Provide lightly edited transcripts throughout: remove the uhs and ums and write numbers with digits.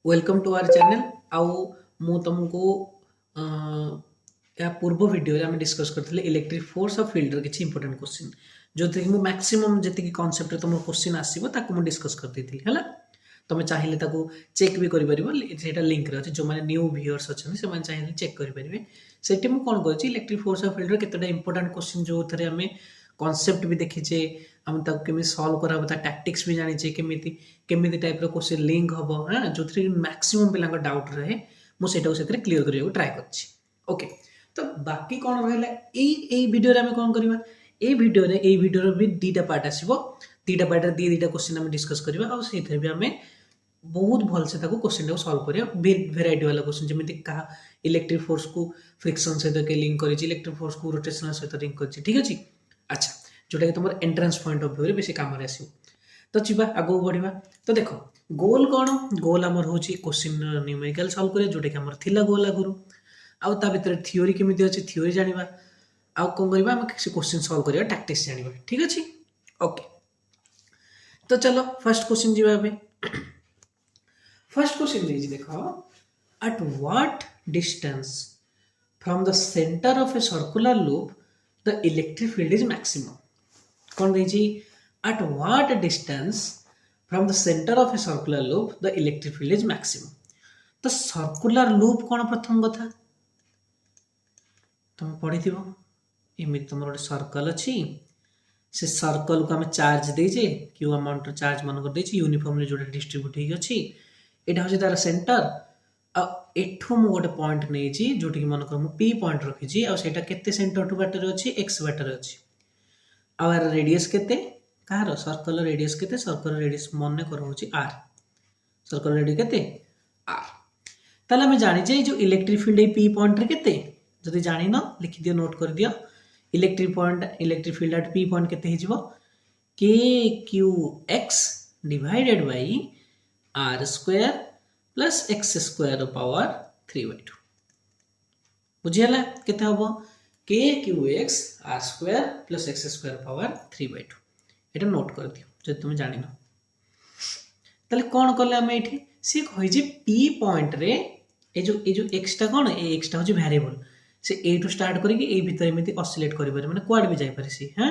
welcome to our channel आउ मु तुमको या पूर्व वीडियो आम डिस्कस करते इलेक्ट्रिक फोर्स और फील्ड किसी इंपोर्टेंट क्वेश्चन जो थी कि मैक्सिमम जी कॉन्सेप्ट तुम क्वेश्चन आसो ताकू डिस्कस करती है तुम चाहिए चेक भी कर लिंक रे जो मैंने न्यू व्यूअर्स अच्छा से चाहिए चेक करेंगे से कौन कर इलेक्ट्रिक फोर्स और फील्ड केतटा इंपोर्टेंट क्वेश्चन जो थे आम कॉन्सेप्ट भी देखीचे आम केमी सॉल्व करा टैक्टिक्स भी जानीचे केमी टाइप क्वेश्चन लिंक हम हाँ जो मैक्सिमम पिला डाउट रहे मुझे क्लीयर करने ट्राए कर ओके तो बाकी कौन रहा वीडियो आम कौन करवा वीडियो भी दीटा पार्ट आसो दीटा पार्ट दीटा क्वेश्चन आम डिस्कस करवा और से भी आम बहुत भलसे क्वेश्चन टाक सल्व करा भेराइटी वाला क्वेश्चन जमी क्या इलेक्ट्रिक फोर्स को फ्रिक्शन सहित लिंक कर इलेक्ट्रिक फोर्स को रोटेशनल सहित लिंक कर ठीक अच्छे अच्छा जोटा कि तुम एंट्रांस पॉइंट ऑफ व्यू बेसी काम आसो तो जीवा आगू बढ़िया तो देख गोल कौन गोल आमर हूँ क्वेश्चन न्यूमेरिकल सल्व करें जोटा कि आमर थिला गोल आगुरी आउ ता भितर थियोरी केमी अच्छे थियोरी जाना आउ कौन करवा आम क्वेश्चन सल्व करा टैक्टिक्स जाना ठीक अच्छे ओके तो चलो फर्स्ट क्वेश्चन जी फर्स्ट क्वेश्चन दीजिए देख at what distance from the centre of a circular loop the electric field is maximum कौन दीजिए at what distance from the centre of a circular loop the electric field is maximum तो circular loop कौन प्रथम कथा तुम पढ़ी एमती तुम गोटे सर्कल अच्छी से सर्कल को आम चार्ज देजे क्यू अमाउंट चार्ज मानक देछि यूनिफॉर्मली जो डिस्ट्रीब्यूट होगी यहाँ हूँ तार सेंटर आठू मु गोटे पॉइंट नहीं जोटि मनक पी पॉइंट रखी आटा के सेंटर टू बाटर अच्छी एक्स बाटर अच्छी आर रेडियस केते कहार सर्कल रेडियस केते सर्कल रेडियस मन कर आर सर्कल रेडियस केते आर ताले आम जानी जो इलेक्ट्रिक फील्ड पी पॉइंट रे केते जदि जानी न लिखि दियो नोट कर दियो electric field at P point केते हिजबो k q x divided by r square plus x square power 3/2 बुझीगला केते हबो k q x r square plus x square power 3/2 एटा नोट कर दियो जदि तुम जानि न ताले कोन करले हम एठी से कहि जे पी पॉइंट रे ए जो एक्स टा कोन ए एक्स टा हो वेरिएबल से ए टू स्टार्ट करिके ए भीतर एमिति ऑसिलेट करि पारे माने क्वाड भी जाय पारे सी हां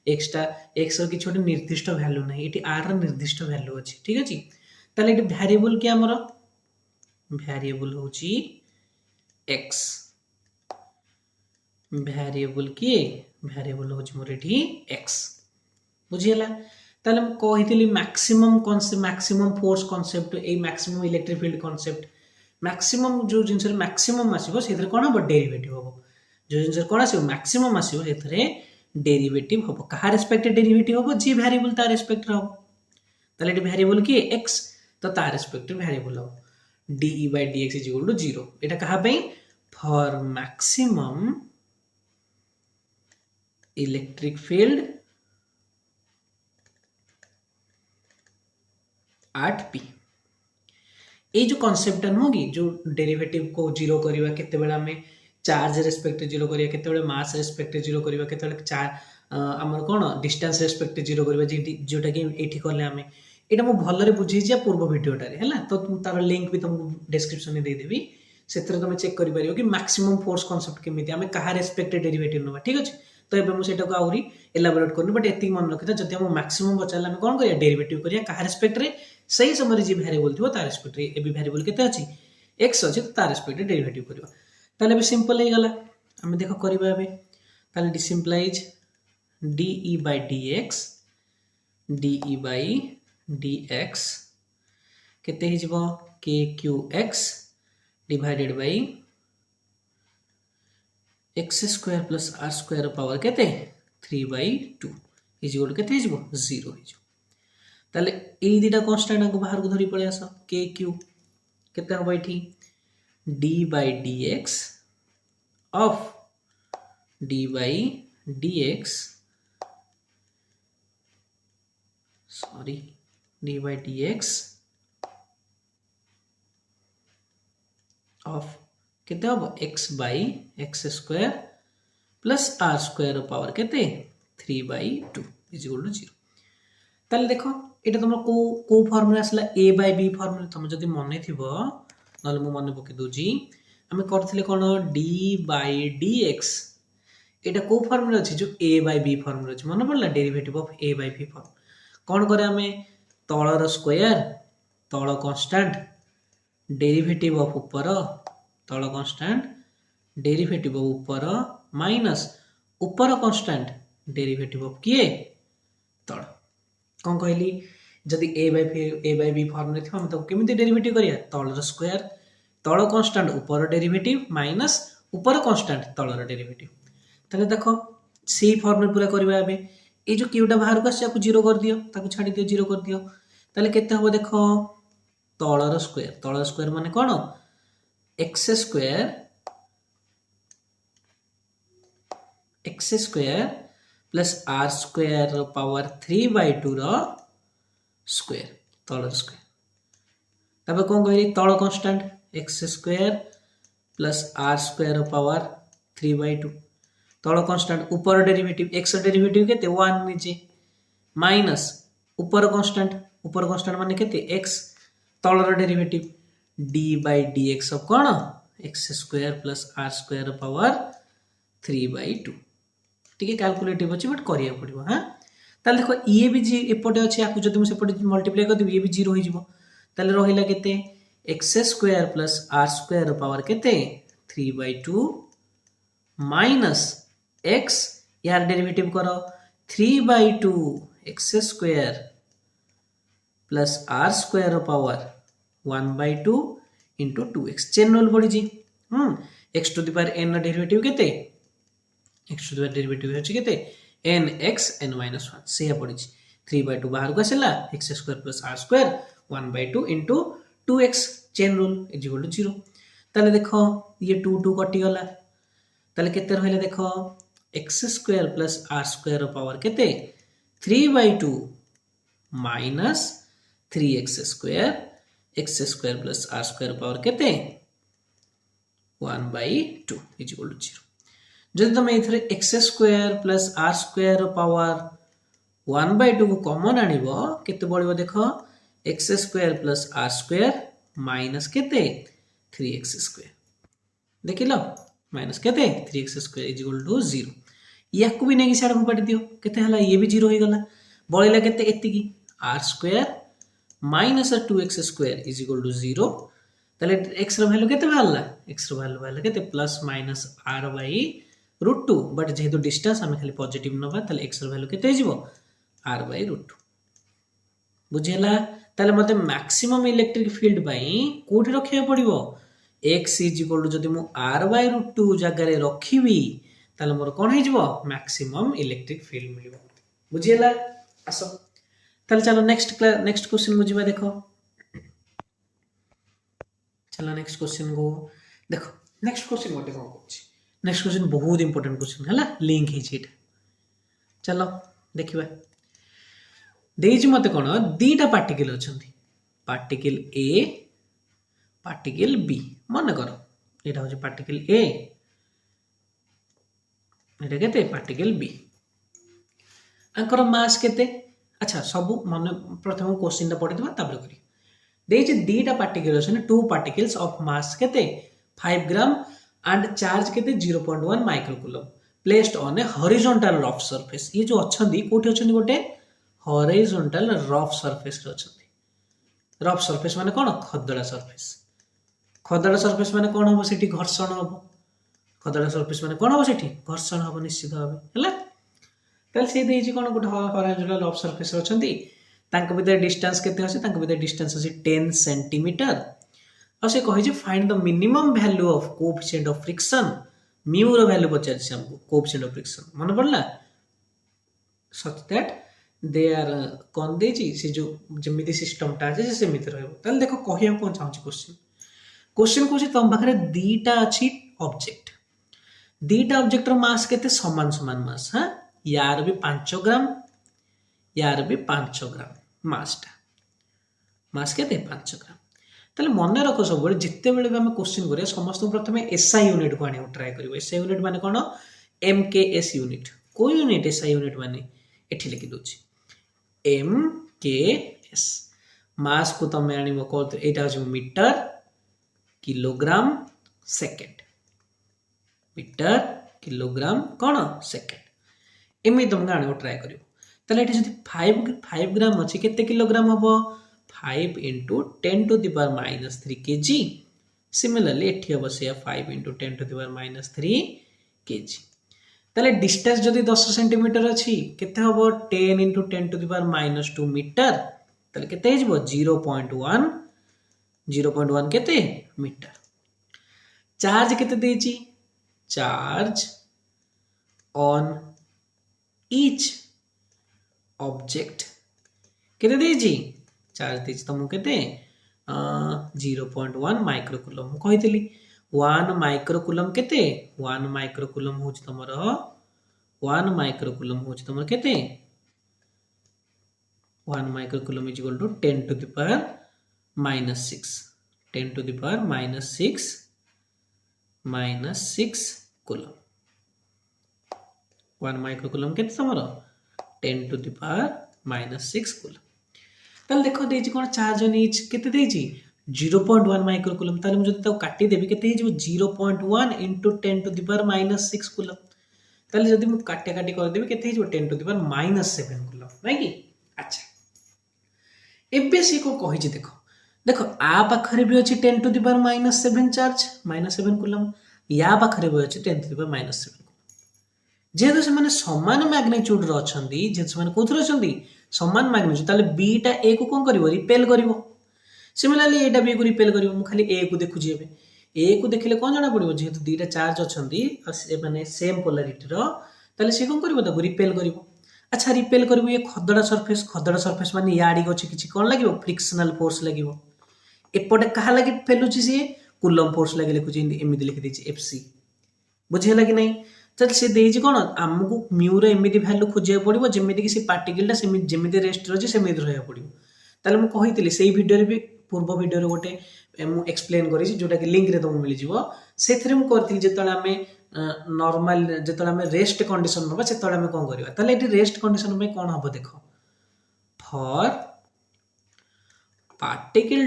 एक्स रो कि छोटे निर्दिष्ट वैल्यू नहीं एठी आर रो निर्दिष्ट वैल्यू अछि ठीक अछि ताले एठी वेरिएबल के हमर वेरिएबल होची एक्स वेरिएबल किए वेरिएबल होची मोर एठी एक्स बुझियला ताले हम कहितली maximum concept maximum force concept ए maximum electric field concept maximum जो जिनस मैक्सिमम आसीबो सेथरे कोन हो डेरिवेटिव हो जो जिनस कोन आसीबो मैक्सिमम आसीबो सेथरे डेरिवेटिव हो कहा रेस्पेक्ट डेरिवेटिव हो जी वेरिएबल तार रेस्पेक्ट हो ताले एठी वेरिएबल की एक्स तो तार रेस्पेक्ट वेरिएबल हो d by dx is equal to 0 एटा कहा पे for maximum electric field at P ये जो कॉन्सेप्ट होगी जो डेरिवेटिव को जीरो करवा केते बेला में चार्ज रेस्पेक्ट जीरो करिया केते बेला मास रेस्पेक्ट जीरो करवा केते बेला हमर कोन डिस्टेंस रेस्पेक्ट जीरो करवा जोटा कि एठी करले हमें एटा मु भलरे बुझी जे पूर्व वीडियो टारे हैला तो तार लिंक भी तुमको डिस्क्रिप्शन में दे देबी सेतरे तुम चेक करि परियो कि मैक्सिमम फोर्स कांसेप्ट केमिति हमें कहा रेस्पेक्ट डेरिवेटिव नबा ठीक अछि तो एबे मु सेटा को आउरी एलाबोरेट करनी बट एति मन रखिता जति हम मैक्सिमम बचाला हम कोन करिया डेरिवेटिव करिया कहा रेस्पेक्ट रे सही समय जे वेरिएबल थिबो तार रेस्पेक्ट रे एबे वेरिएबल केते अछि x अछि तो तार रेस्पेक्ट रे डेरिवेटिव करबा ताले बे सिंपल हे गला हम देखो करबा एबे ताले D सिंपलाइज de by dx de by dx केते हिजबो k q x divided by x square plus r square power केते 3/2 इज इक्वल केते हिजबो 0 हिजबो ताले ए दिटा कांस्टेंट को बाहर को धरी पळे आसो k q केते हो बैठी d by dx of d by dx sorry d by dx of केते हो x by x square plus r square power केते 3/2 इज इक्वल टू 0 ताले देखो এটা তোমার কো ফর্মুলা আসলা a বাই b ফর্মুলা তুমি যদি মনে থিব নলে মু মনে পকে দউজি আমি করথিলে কোন d বাই dx এটা কো ফর্মুলা আছে যে a বাই b ফর্মুলা আছে মনে পড়লা derivative of a by b form কোন করে আমি তଳର স্কয়ার তଳ কনস্ট্যান্ট ডেরিভেটিভ অফ উপর তଳ কনস্ট্যান্ট ডেরিভেটিভ অফ উপর মাইनस উপর কনস্ট্যান্ট ডেরিভেটিভ অফ কিए तळ कोन कहली जदि a बाय b फॉर्म रे हम तो केमिति डेरिवेटिव करिया तळर स्क्वायर तळ कांस्टेंट ऊपर डेरिवेटिव माइनस ऊपर कांस्टेंट तळर डेरिवेटिव तले देखो सी फॉर्म रे पूरा करबा आबे ए जो क्यूटा बाहर को आसे 0 कर दियो ताको छाडी दियो 0 कर दियो तले केते हबो देखो तळर स्क्वायर माने कोन x square plus r square power 3/2 रो स्क्वायर तळर स्क्वायर तबे कोन कहली तळ constant x square plus r square power 3/2 तळ कांस्टेंट ऊपर डेरिवेटिव x डेरिवेटिव केते 1 नीचे माइनस ऊपर कांस्टेंट माने केते x तळर derivative d by dx of कोन x square plus r square power 3/2 ठीक है कैलकुलेटिव अछि बट करिया पड़िबो हां ताले देखो ये भी जी एपटे अछि आकु जदि हम सेपटे मल्टीप्लाई कर देबी ये भी 0 होई जिवो ताले रहिला केते x square plus r square power केते 3/2 माइनस x यार डेरिवेटिव करो 3/2 x square plus r square power 1/2 into 2x chain rule पड़ी जी x to the power n derivative केते x to the power derivative है केते n x n minus 1 से पड़ी 3/2 बाहर को आसला x square plus r square 1/2 into 2x chain rule is equal to 0 ताले देखो ये 2 2 कटि गला ताले केते रहले देखो x square plus r square power केते 3/2 minus 3x square plus r square power केते 1/2 इज इक्वल टू 0 जदि तुम एथरे x square plus r square power 1/2 को कॉमन आनिबो केते बळिबो देखो x square plus r square minus केते 3x स्क्वायर देखिलो माइनस केते 3x square is equal to 0 याकू भी नेगी साइड को काटी दियो केते हला ये भी 0 होई गला बळिला केते एतिकी r square minus 2x square is equal to 0 तले x रो वैल्यू केते भालला x रो वैल्यू केते plus minus r by √2 but जेहेतु डिस्टेंस हमें खाली पॉजिटिव नबा तले x रो वैल्यू केते हिजबो r बाई √2 बुझेला तले मते मैक्सिमम इलेक्ट्रिक फील्ड बाई कोठी रखिया पड़िबो x इज इक्वल टू जदि मु r बाई √2 जगह रे रखिबी तले मोर कोन हिजबो मैक्सिमम इलेक्ट्रिक फील्ड मिलिबो बुझेला आसो तले चलो नेक्स्ट क्वेश्चन को जिबा देखो चलो नेक्स्ट क्वेश्चन को देखो नेक्स्ट क्वेश्चन गोटे कोन कोछि नेक्स्ट क्वेश्चन बहुत इंपोर्टेंट क्वेश्चन हला लिंक है छीट चलो देखिबा देज मते कोन दीटा पार्टिकल अछंती पार्टिकल A पार्टिकल B मन करो एटा हो पार्टिकल A एटा केते पार्टिकल B अंकर मास केते अच्छा सब मन प्रथम क्वेश्चन ता पढितबा तापर करी देज दीटा पार्टिकल अछन टू पार्टिकल्स ऑफ मास केते 5 ग्राम and charge केते 0.1 microcoulomb placed on a horizontal rough surface ये जो अछंदी कोठी अछंदी गोटे हॉरिजॉन्टल रफ सरफेस रे अछंदी रफ सरफेस माने कोन खदड़ा सरफेस माने कोन हो सेठी घर्षण हो खदड़ा सरफेस माने कोन हो सेठी घर्षण हो निश्चित भाबे हला तल से देजी कोन गोटे हॉरिजॉन्टल रफ सरफेस रे अछंदी तांक भीतर डिस्टेंस केते अछि तांक भीतर डिस्टेंस अछि 10 सेंटीमीटर और से कहि जे find the minimum value of coefficient of friction mu रो वैल्यू पचार से हमको कोएफिशिएंट ऑफ फ्रिक्शन मन पड़ला सच दैट दे आर कोन देजी से जो जेमिति सिस्टम ता जे सेमिति रहबो तल देखो कहिया कोन चाहू क्वेश्चन को तुम पाखरे दीटा अछि ऑब्जेक्ट रो मास केते समान समान मास हां यार भी 5 ग्राम यार भी 5 ग्राम मास केते 5 ग्राम तले मन रख सब बेले जिते बेले हम क्वेश्चन करिया समस्त प्रथमे एसआई यूनिट को आने ट्राई करिवो एसआई यूनिट माने कोन एमकेएस यूनिट को यूनिट एसआई यूनिट माने एठी लिखि दोछि एम kS मास को तुम आनिबो को एटा हो meter kilogram second meter kilogram कौन सेकेंड एमि तुमको आने ट्राए करियो ताले एठी जदि 5 ग्राम अछि केते किलोग्राम हबो 5 into 10 to the power minus 3 kg similarly एठी हबो से 5 into 10 to the power minus 3 kg ताले डिस्टेंस जदि 10 सेंटीमीटर अछि केते हबो 10 into 10 to the power minus 2 metre ताले केते हिजबो 0.1 केते मीटर चार्ज केते देछि चार्ज ऑन ईच ऑब्जेक्ट केते देछि चार्ज देछि तुमको केते 0.1 माइक्रोकूलम कहितली 1 माइक्रोकूलम केते 1 माइक्रोकूलम होछि तमरो 1 माइक्रोकूलम होछि तमरो केते 1 microcoulomb is equal to 10 to the power minus 6 10 to the power minus 6 coulomb 1 microcoulomb केते तमरो 10 to the power minus 6 coulomb ताले देखो देछि कोन चार्ज ऑन ईच केते देछि 0.1 माइक्रोकूलम ताले मुझे तो काटी देबी केते हिजो 0.1 into 10 to the power minus 6 coulomb ताले जदि मु काटे काटी कर देबी केते हिजो 10 to the power minus 7 coulomb नै कि अच्छा एबे से को कहि जे देखो देखो आ पाखरे भी अछि 10 to the power minus 7 charge minus 7 coulomb या पाखरे भी अछि 10 to the power minus 7 जेहेतु से माने समान मैग्नीट्यूड रो अछंदी जेहेतु से माने कोथरो अछंदी समान मैग्नीट्यूड ताले बी टा ए को कोन करिवो रिपेल करिवो सिमिलरली एटा बी को रिपेल करिवो मु खाली ए को देखु जेबे ए को देखिले कोन जणा पड़िवो जेहेतु दीटा चार्ज अछंदी से माने सेम पोलैरिटी रो ताले से कोन करिवो ताको रिपेल करिवो अच्छा रिपेल करिवो ये खदड़ा सरफेस माने याडी को किछि कोन लागिवो फ्रिक्शनल फोर्स लागिवो एपटे कहा लागि फेलुची से कूलम फोर्स लागि लिखुची एमिति लिखि देछि एफसी बुझियला कि नै चल से देछि कोन हमकु म्यू रे एमिति वैल्यू खोजिया पड़िवो जेमिति कि से पार्टिकल टा सेमि जेमिति रेस्ट रहछि सेमिति रहया पड़िवो ताले मु कहितली सेही वीडियो रे भी पूर्व वीडियो रे गोटे मु एक्सप्लेन करिछि जोटा कि लिंक रे तुमको मिलि जिवो सेथरे मु करथिली जेतळे हमें नॉर्मल जेतळे हमें रेस्ट कंडीशन होबा सेतळे हमें कोन करिवा ताले एटी रेस्ट कंडीशन में कोन हबो देखो for particle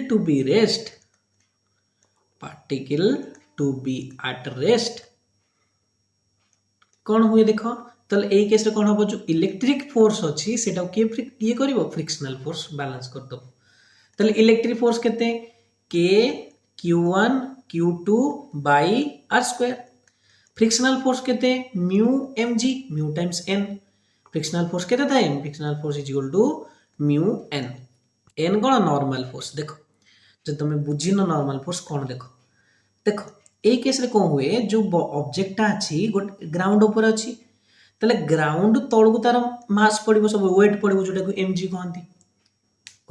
to be at rest कौन हुए देखो तले ए केस रे कोन हबो जो इलेक्ट्रिक फोर्स अछि सेटा के ये करिवो फ्रिक्शनल फोर्स बैलेंस कर दो तले इलेक्ट्रिक फोर्स केते k q1 q2 by r square frictional force केते mu mg mu times n frictional force केते था frictional force is equal to mu n n कोन नॉर्मल फोर्स देखो जब तुम बुझिनो नॉर्मल फोर्स कोन देखो देखो ए केस रे कोन हुए जो ऑब्जेक्ट अछि गोट ग्राउंड ऊपर अछि तले ग्राउंड तळगु तार मास पडिबो सब वेट पडिबो जोटा को mg कहंती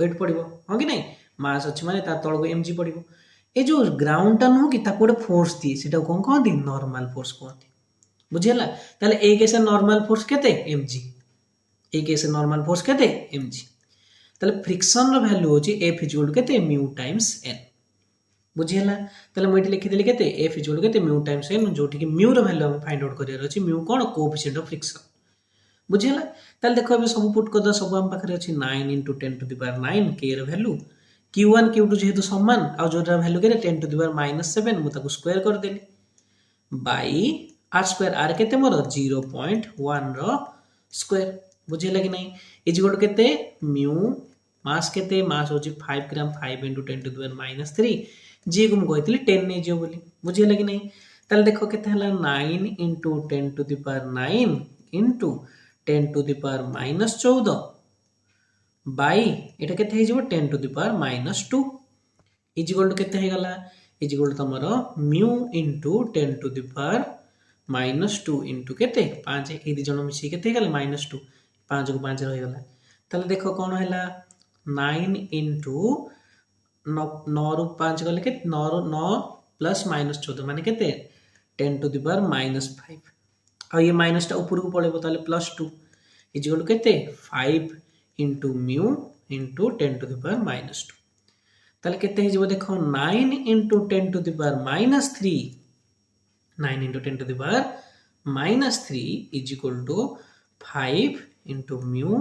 वेट पडिबो हो कि नै मास अछि माने ता तळगु mg पडिबो ए जो ग्राउंड ता नो कि ता कोडे फोर्स दी सेटा कोन कहंती नॉर्मल फोर्स कहंती बुझियला तले ए केस नॉर्मल फोर्स केते mg ए केस नॉर्मल फोर्स केते mg तले फ्रिक्शन रो वैल्यू होची F इज इक्वल टू केते म्यू टाइम्स n बुझियला तले मोइटी लिखि देली केते F इज इक्वल टू केते म्यू टाइम्स n जोठी कि म्यू रो वैल्यू हम फाइंड आउट करियर अछि म्यू कोन कोएफिशिएंट ऑफ फ्रिक्शन बुझियला तले देखो अब सब पुट कर द सब हम पाखरे अछि 9 into 10 to the power 9 k रो वैल्यू q1 q2 जेहेतु समान आ जोरा वैल्यू केते 10 to the power -7 मु ताको स्क्वायर कर देली बाय r स्क्वायर r केते मोर 0.1 रो स्क्वायर बुझियला कि नै इज इक्वल टू केते म्यू मास केते मास होची 5 ग्राम 5 into 10 to the power -3 जी को म कहतिली 10 नै जियो बोली बुझियला कि नै तले देखो केते हला 9 into 10 to the power 9 into 10 to the power -14 by eta केते हे जिवो 10 to the power -2 is equal to केते हे गला इज इक्वल टू तमरो mu into 10 to the power -2 into केते 5 ए दि जण मिसी केते हे गला -2 5 को 5 रहि गला तले देखो कोन हैला 9 into 9 रु 5 गले के 9 प्लस -14 माने केते 10 to the power -5 आ ये माइनस टा ऊपर को पड़ेबो ताले +2 इज इक्वल टू केते 5 into mu into 10 to the power -2 ताले केते हे जिवो देखो 9 into 10 to the power -3 9 into 10 to the power -3 is equal to 5 into mu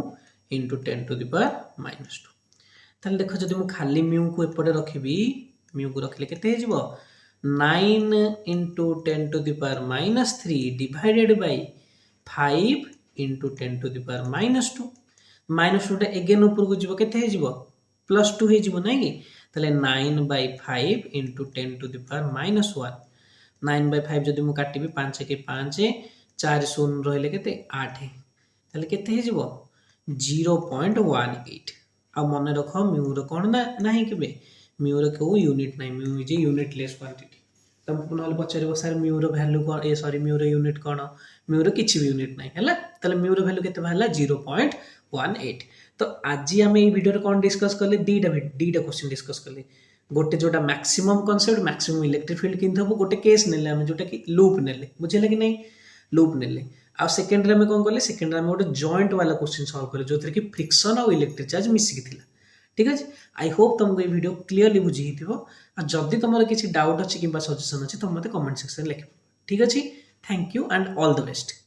into 10 to the power minus 2 ताले देख जदि मु खाली म्यू को एपटे रखिबी म्यू को रखिले केते हेजिबो 9 into 10 to the power minus 3 divided by 5 into 10 to the power minus 2 minus 2 टा अगेन ऊपर को जीवो केते हेजिबो प्लस 2 हेजिबो नै कि ताले 9 by 5 into 10 to the power minus 1 9 by 5 जदि मु काटिबी 5 के 5 4 शून्य रहले केते 8 ताले केते हेजिबो 0.18 आ मन रख म्यू रो कोन ना नाही केबे म्यू रो को यूनिट नाही mu is a unitless quantity तम पुनल पचारिबो सर म्यू रो वैल्यू कोन ए सॉरी म्यू रो यूनिट कोन म्यू रो किछि भी यूनिट नाही हला तले म्यू रो वैल्यू केते भाला 0.18 तो आज हम ए वीडियो रे कोन डिस्कस करले दीटा क्वेश्चन डिस्कस करले गोटे जोटा maximum concept maximum electric field किंत हो गोटे केस नेले हम जोटा कि लूप नेले बुझेले कि नहीं लूप नेले आ सेकंड रे हम कोन करले सेकंड रे हम गोटे जॉइंट वाला क्वेश्चन सॉल्व करले जोथरे कि फ्रिक्शन और इलेक्ट्रिक चार्ज मिसिक थिला ठीक अछि आई होप तुमको ये वीडियो क्लियरली बुझी हिथिबो आ जल्दी तुमर किछि डाउट अछि किबा सजेशन अछि तुम मते कमेंट सेक्शन लिखिबो ठीक अछि thank you and all the best